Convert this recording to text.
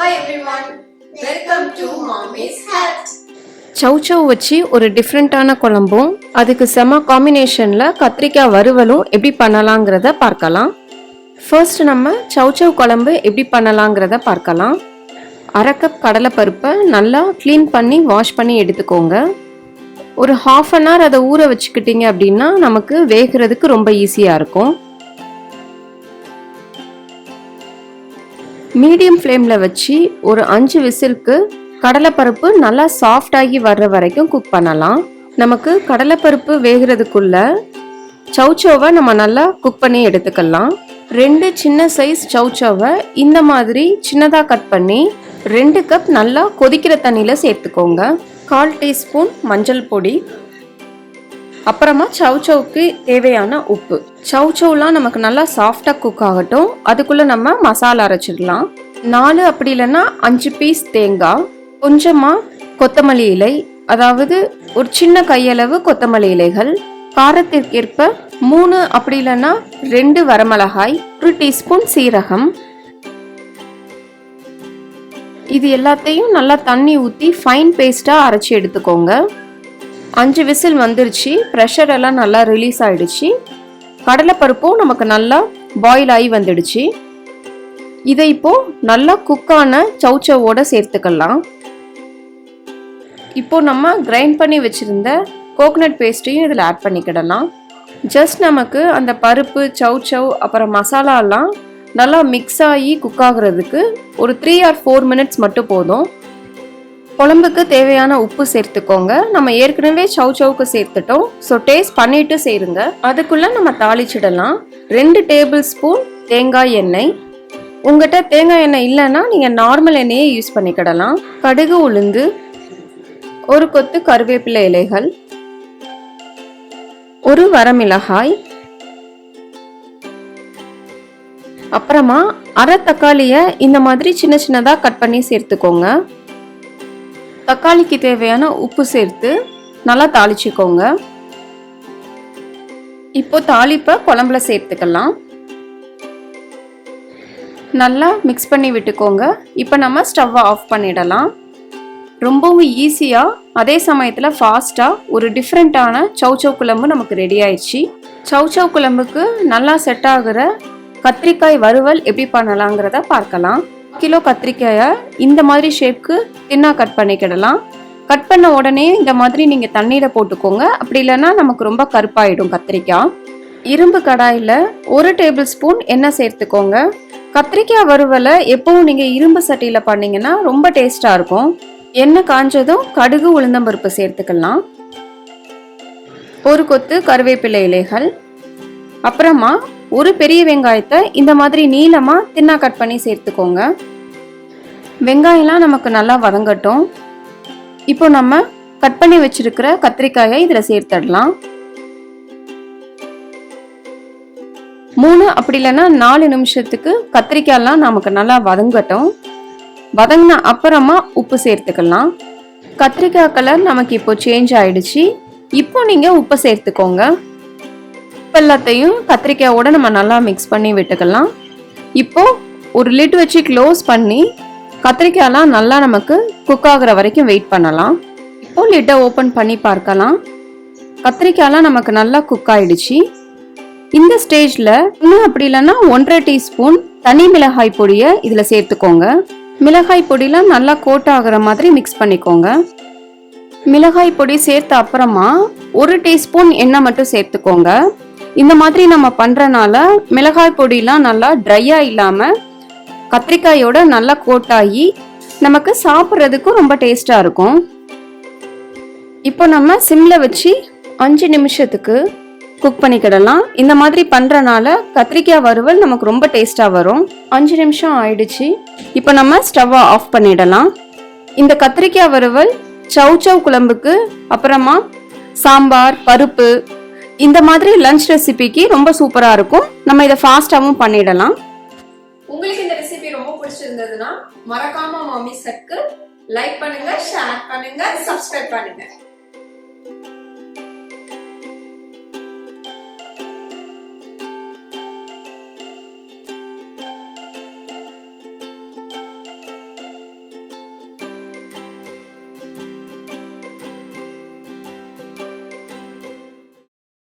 Hi everyone, welcome to Mommy's Hut. Chow chow வச்சு ஒரு டிஃப்ரெண்டான குழம்பும் அதுக்கு செம காம்பினேஷனில் கத்திரிக்காய் வறுவலும் எப்படி பண்ணலாங்கிறத பார்க்கலாம். ஃபர்ஸ்ட் நம்ம chow chow குழம்பு எப்படி பண்ணலாங்கிறத பார்க்கலாம். அரை கப் கடலைப்பருப்பை நல்லா க்ளீன் பண்ணி வாஷ் பண்ணி எடுத்துக்கோங்க. ஒரு ½ அன் ஹவர் அதை ஊற வச்சுக்கிட்டீங்க அப்படின்னா நமக்கு வேகிறதுக்கு ரொம்ப ஈஸியாக இருக்கும். மீடியம் ஃப்ளேமில் வச்சு ஒரு 5 விசிலுக்கு கடலைப்பருப்பு நல்லா சாஃப்டாகி வர்ற வரைக்கும் குக் பண்ணலாம். நமக்கு கடலைப்பருப்பு வேகிறதுக்குள்ள சௌச்சோவை நம்ம நல்லா குக் பண்ணி எடுத்துக்கலாம். 2 சின்ன சைஸ் சௌச்சோவை இந்த மாதிரி சின்னதாக கட் பண்ணி 2 கப் நல்லா கொதிக்கிற தண்ணியில் சேர்த்துக்கோங்க. 1/4 டீஸ்பூன் மஞ்சள் பொடி, அப்புறமா சௌச்சோவுக்கு தேவையான உப்பு. சௌச்சோலாம் நமக்கு நல்லா சாஃப்டாக குக் ஆகட்டும். அதுக்குள்ளே நம்ம மசாலா அரைச்சிடலாம். 4 அப்படி இல்லைன்னா 5 பீஸ் தேங்காய், கொஞ்சமாக கொத்தமல்லி இலை, அதாவது ஒரு சின்ன கையளவு கொத்தமல்லி இலைகள், காரத்திற்கேற்ப 3 அப்படி இல்லைன்னா 2 வரமிளகாய், 1 டீஸ்பூன் சீரகம். இது எல்லாத்தையும் நல்லா தண்ணி ஊற்றி ஃபைன் பேஸ்ட்டாக அரைச்சி எடுத்துக்கோங்க. 5 விசில் வந்துருச்சு. ப்ரெஷர் எல்லாம் நல்லா ரிலீஸ் ஆகிடுச்சு. கடலைப்பருப்பும் நமக்கு நல்லா பாயில் ஆகி வந்துடுச்சு. இதை இப்போது நல்லா குக்கான சௌச்சவோடு சேர்த்துக்கலாம். இப்போது நம்ம கிரைண்ட் பண்ணி வச்சுருந்த கோகனட் பேஸ்ட்டையும் இதில் ஆட் பண்ணிக்கிடலாம். ஜஸ்ட் நமக்கு அந்த பருப்பு சௌச்சவ் அப்புறம் மசாலாலாம் நல்லா மிக்ஸ் ஆகி குக் ஆகுறதுக்கு ஒரு 3 or 4 மினிட்ஸ் மட்டும் போதும். குழம்புக்கு தேவையான உப்பு சேர்த்துக்கோங்க. நம்ம ஏற்கனவே சௌச்சவுக்கு சேர்த்துட்டோம். ஸோ டேஸ்ட் பண்ணிட்டு சேருங்க. அதுக்குள்ள நம்ம தாளிச்சிடலாம். 2 டேபிள் ஸ்பூன் தேங்காய் எண்ணெய். உங்கள்கிட்ட தேங்காய் எண்ணெய் இல்லைன்னா நீங்கள் நார்மல் எண்ணெயை யூஸ் பண்ணிக்கிடலாம். கடுகு, உளுந்து, 1 கொத்து கருவேப்பிலை இலைகள், 1 வரமிளகாய், அப்புறமா அரை தக்காளியை இந்த மாதிரி சின்ன சின்னதாக கட் பண்ணி சேர்த்துக்கோங்க. தக்காளிக்கு தேவையான உப்பு சேர்த்து நல்லா தாளிச்சுக்கோங்க. இப்போ தாளிப்பை குழம்புல சேர்த்துக்கலாம். நல்லா மிக்ஸ் பண்ணி விட்டுக்கோங்க. இப்போ நம்ம ஸ்டவ்வை ஆஃப் பண்ணிடலாம். ரொம்பவும் ஈஸியாக அதே சமயத்தில் ஃபாஸ்ட்டாக ஒரு டிஃப்ரெண்ட்டான சௌச்சவ் குழம்பு நமக்கு ரெடி ஆயிடுச்சு. சௌச்சவ் குழம்புக்கு நல்லா செட் ஆகுற கத்திரிக்காய் வறுவல் எப்படி பண்ணலாங்கிறத பார்க்கலாம். கிலோ கத்திரிக்காயை இந்த மாதிரி ஷேப்க்கு தின்னாக கட் பண்ணிக்கிடலாம். கட் பண்ண உடனே இந்த மாதிரி நீங்கள் தண்ணீரை போட்டுக்கோங்க. அப்படி இல்லைன்னா நமக்கு ரொம்ப கருப்பாயிடும் கத்திரிக்காய். இரும்பு கடாயில் 1 டேபிள் ஸ்பூன் எண்ணெய் சேர்த்துக்கோங்க. கத்திரிக்காய் வறுவலை எப்பவும் நீங்கள் இரும்பு சட்டியில் பண்ணிங்கன்னா ரொம்ப டேஸ்ட்டாக இருக்கும். எண்ணெய் காஞ்சதும் கடுகு, உளுந்தம்பருப்பு சேர்த்துக்கலாம். 1 கொத்து கருவேப்பிலை இலைகள், அப்புறமா 1 பெரிய வெங்காயத்தை இந்த மாதிரி நீளமாக தின்னா கட் பண்ணி சேர்த்துக்கோங்க. வெங்காயம்லாம் நமக்கு நல்லா வதங்கட்டும். இப்போ நம்ம கட் பண்ணி வச்சிருக்கிற கத்திரிக்காயை இதில் சேர்த்துடலாம். 3 அப்படி இல்லைன்னா 4 நிமிஷத்துக்கு கத்திரிக்காயெல்லாம் நமக்கு நல்லா வதங்கட்டும். வதங்கின அப்புறமா உப்பு சேர்த்துக்கலாம். கத்திரிக்காய் கலர் நமக்கு இப்போ சேஞ்ச் ஆயிடுச்சு. இப்போ நீங்கள் உப்பு சேர்த்துக்கோங்க. எல்லாத்தையும் கத்திரிக்காயோட நம்ம நல்லா மிக்ஸ் பண்ணி விட்டுக்கலாம். இப்போ ஒரு லிட் வச்சு க்ளோஸ் பண்ணி கத்திரிக்காயெல்லாம் நல்லா நமக்கு குக் ஆகுற வரைக்கும் வெயிட் பண்ணலாம். இப்போ லிட்டை ஓப்பன் பண்ணி பார்க்கலாம். கத்திரிக்காயெல்லாம் நமக்கு நல்லா குக் ஆயிடுச்சு. இந்த ஸ்டேஜில் இன்னும் அப்படி இல்லைன்னா 1/2 டீஸ்பூன் தனி மிளகாய் பொடியை இதில் சேர்த்துக்கோங்க. மிளகாய் பொடியெலாம் நல்லா கோட் ஆகுற மாதிரி மிக்ஸ் பண்ணிக்கோங்க. மிளகாய் பொடி சேர்த்த அப்புறமா 1 டீஸ்பூன் எண்ணெய் மட்டும் சேர்த்துக்கோங்க. இந்த மாதிரி நம்ம பண்ணுறனால மிளகாய் பொடியெலாம் நல்லா ட்ரையாக இல்லாமல் கத்திரிக்காயோட நல்லா கோட்டாகி நமக்கு சாப்பிட்றதுக்கும் ரொம்ப டேஸ்ட்டாக இருக்கும். இப்போ நம்ம சிம்மில் வச்சு 5 நிமிஷத்துக்கு குக் பண்ணிக்கிடலாம். இந்த மாதிரி பண்ணுறனால கத்திரிக்காய் வறுவல் நமக்கு ரொம்ப டேஸ்ட்டாக வரும். 5 நிமிஷம் ஆயிடுச்சு. இப்போ நம்ம ஸ்டவ்வை ஆஃப் பண்ணிடலாம். இந்த கத்திரிக்காய் வறுவல் சௌச்சவ் குழம்புக்கு, அப்புறமா சாம்பார், பருப்பு, இந்த மாதிரி லஞ்ச் ரெசிபிக்கு ரொம்ப சூப்பராக இருக்கும். நம்ம இதை ஃபாஸ்ட்டாகவும் பண்ணிடலாம். உங்களுக்கு இந்த ரெசிபி ரொம்ப பிடிச்சிருந்ததுன்னா மறக்காம மாமிஸ் ஹட்க்கு லைக் பண்ணுங்க, ஷேர் பண்ணுங்க, சப்ஸ்கிரைப் பண்ணுங்க.